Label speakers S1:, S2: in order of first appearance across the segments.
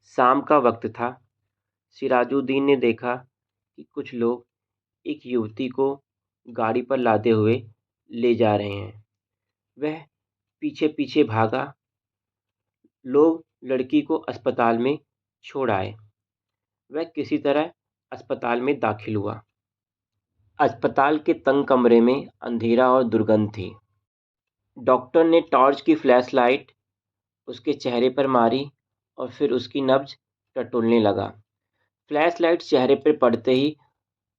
S1: शाम का वक्त था। सिराजुद्दीन ने देखा कि कुछ लोग एक युवती को गाड़ी पर लादे हुए ले जा रहे हैं। वह पीछे-पीछे भागा। लोग लड़की को अस्पताल में छोड़ आए। वह किसी तरह अस्पताल में दाखिल हुआ। अस्पताल के तंग कमरे में अंधेरा और दुर्गंध थी। डॉक्टर ने टॉर्च की फ्लैशलाइट उसके चेहरे पर मारी और फिर उसकी नब्ज टटोलने लगा। फ्लैशलाइट चेहरे पर पड़ते ही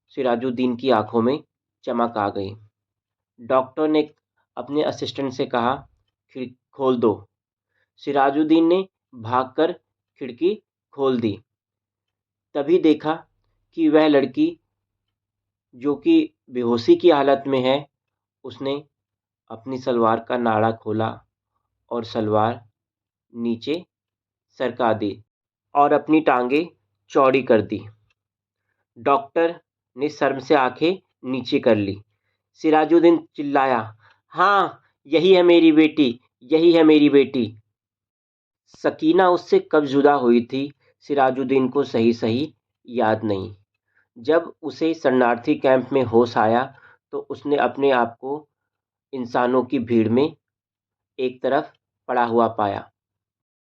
S1: सिराजुद्दीन की आंखों में चमक आ गई। डॉक्टर ने अपने असिस्टेंट से कहा, खिड़की खोल दो। सिराजुद्दीन ने भागकर खिड़की खोल दी। तभी देखा कि वह लड़की जो कि बेहोशी की हालत में है, उसने अपनी सलवार का नाड़ा खोला और सलवार नीचे सरका दी और अपनी टांगें चौड़ी कर दी। डॉक्टर ने शर्म से आंखें नीचे कर ली। सिराजुद्दीन चिल्लाया, हाँ, यही है मेरी बेटी, यही है मेरी बेटी। सकीना उससे कब जुदा हुई थी, सिराजुद्दीन को सही-सही याद नहीं। जब उसे शरणार्थी कैंप में होश आया, तो उसने अपने आप को इंसानों की भीड़ में एक तरफ पड़ा हुआ पाया।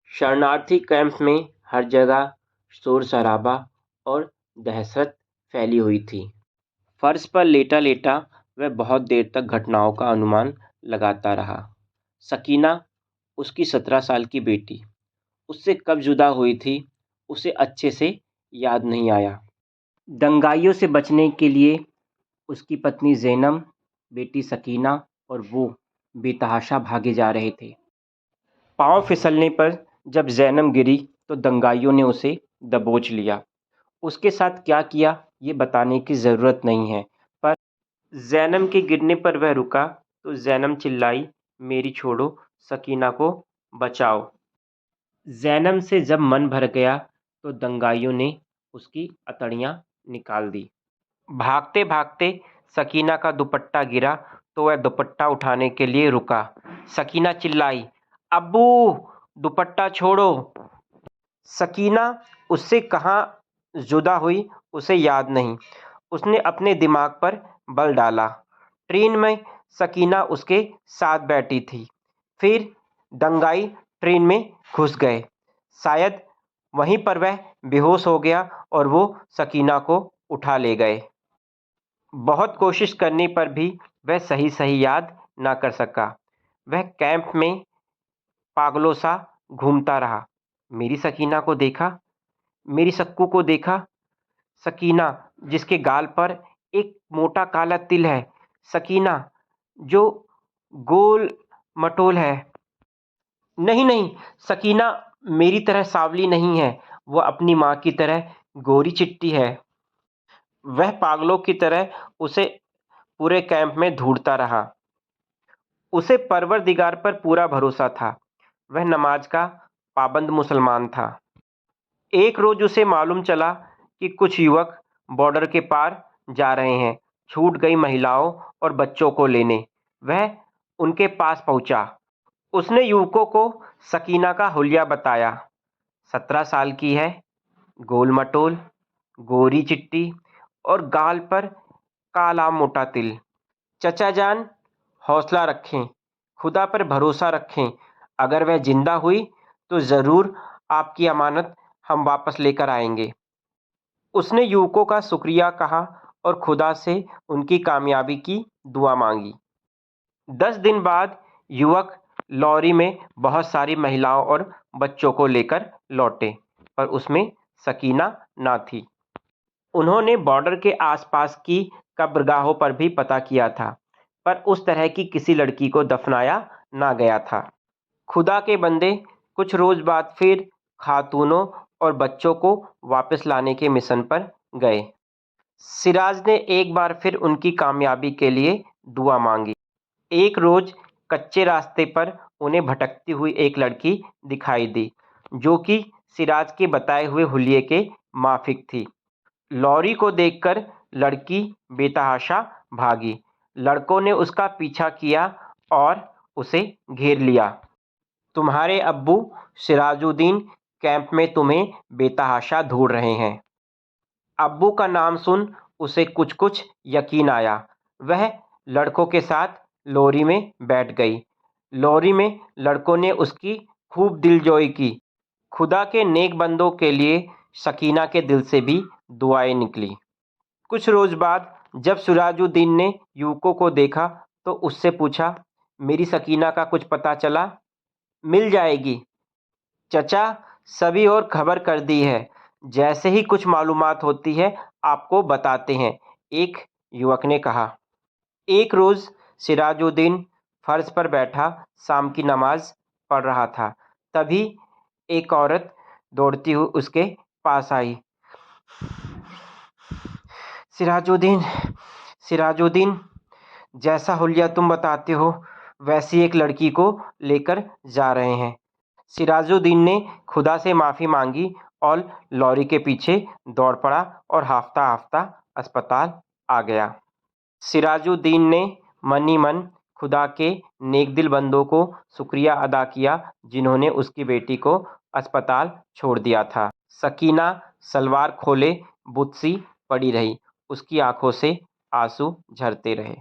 S1: शरणार्थी कैंप में हर जगह शोर-शराबा और दहशत फैली हुई थी। फर्श पर लेटा-लेटा वह बहुत देर तक घटनाओं का अनुमान लगाता रहा। सकीना, उसकी 17 साल की बेटी, उससे कब जुदा हुई थी, उसे अच्छे से याद नहीं आया। दंगाइयों से बचने के लिए उसकी पत्नी ज़ैनब, बेटी सकीना और वो बेतहाशा भागे जा रहे थे। पाँव फिसलने पर जब ज़ैनब गिरी तो दंगाइयों ने उसे दबोच लिया। उसके साथ क्या किया ये बताने की ज़रूरत नहीं है, पर ज़ैनब के गिरने पर वह रुका तो ज़ैनब चिल्लाई, मेरी छोड़ो, सकीना को बचाओ। ज़ैनब से जब मन भर गया तो दंगाइयों ने उसकी अतड़ियाँ निकाल दी। भागते-भागते सकीना का दुपट्टा गिरा तो वह दुपट्टा उठाने के लिए रुका। सकीना चिल्लाई, अब्बू, दुपट्टा छोड़ो। सकीना उससे कहाँ जुदा हुई उसे याद नहीं। उसने अपने दिमाग पर बल डाला। ट्रेन में सकीना उसके साथ बैठी थी। फिर दंगाई ट्रेन में घुस गए। शायद वहीं पर वह बेहोश हो गया और वो सकीना को उठा ले गए। बहुत कोशिश करने पर भी वह सही-सही याद ना कर सका। वह कैंप में पागलों सा घूमता रहा। मेरी सकीना को देखा, मेरी सक्कू को देखा। सकीना जिसके गाल पर एक मोटा काला तिल है। सकीना जो गोल-मटोल है। नहीं, नहीं, सकीना मेरी तरह सांवली नहीं है। वो अपनी माँ की तरह गोरी-चिट्टी है। वह पागलों की तरह उसे पूरे कैंप में ढूंढता रहा। उसे परवरदिगार पर पूरा भरोसा था। वह नमाज का पाबंद मुसलमान था। एक रोज उसे मालूम चला कि कुछ युवक बॉर्डर के पार जा रहे हैं, छूट गई महिलाओं और बच्चों को लेने। वह उनके पास पहुंचा। उसने युवकों को सकीना का हुलिया बताया। 17 साल की है, गोल-मटोल, गोरी-चिट्टी और गाल पर काला मोटा तिल। चचा जान, हौसला रखें, खुदा पर भरोसा रखें। अगर वह जिंदा हुई तो ज़रूर आपकी अमानत हम वापस लेकर आएंगे। उसने युवकों का शुक्रिया कहा और खुदा से उनकी कामयाबी की दुआ मांगी। 10 दिन बाद युवक लॉरी में बहुत सारी महिलाओं और बच्चों को लेकर लौटे, पर उसमें सकीना ना थी। उन्होंने बॉर्डर के आसपास की कब्रगाहों पर भी पता किया था, पर उस तरह की किसी लड़की को दफनाया ना गया था। खुदा के बंदे कुछ रोज बाद फिर खातूनों और बच्चों को वापस लाने के मिशन पर गए। सिराज ने एक बार फिर उनकी कामयाबी के लिए दुआ मांगी। एक रोज कच्चे रास्ते पर उन्हें भटकती हुई एक लड़की दिखाई दी, जो कि सिराज के बताए हुए हुलिये के माफिक थी। लॉरी को देखकर लड़की बेतहाशा भागी। लड़कों ने उसका पीछा किया और उसे घेर लिया। तुम्हारे अब्बू सिराजुद्दीन कैंप में तुम्हें बेतहाशा ढूंढ रहे हैं। अब्बू का नाम सुन उसे कुछ कुछ यकीन आया। वह लड़कों के साथ लोरी में बैठ गई। लोरी में लड़कों ने उसकी खूब दिलजोई की। खुदा के नेक बंदों के लिए सकीना के दिल से भी दुआएं निकली। कुछ रोज बाद जब सिराजुद्दीन ने युवकों को देखा तो उससे पूछा, मेरी सकीना का कुछ पता चला? मिल जाएगी चचा, सभी और खबर कर दी है। जैसे ही कुछ मालूमात होती है आपको बताते हैं, एक युवक ने कहा। एक रोज सिराजुद्दीन फर्श पर बैठा शाम की नमाज पढ़ रहा था। तभी एक औरत दौड़ती हुई उसके पास आई। सिराजुद्दीन, सिराजुद्दीन, जैसा हुलिया तुम बताते हो वैसी एक लड़की को लेकर जा रहे हैं। सिराजुद्दीन ने खुदा से माफ़ी मांगी और लॉरी के पीछे दौड़ पड़ा और हाफता हाफता अस्पताल आ गया। सिराजुद्दीन ने मन ही मन खुदा के नेकदिल बंदों को शुक्रिया अदा किया जिन्होंने उसकी बेटी को अस्पताल छोड़ दिया था। सकीना सलवार खोले बुत सी पड़ी रही, उसकी आंखों से आंसू झरते रहे।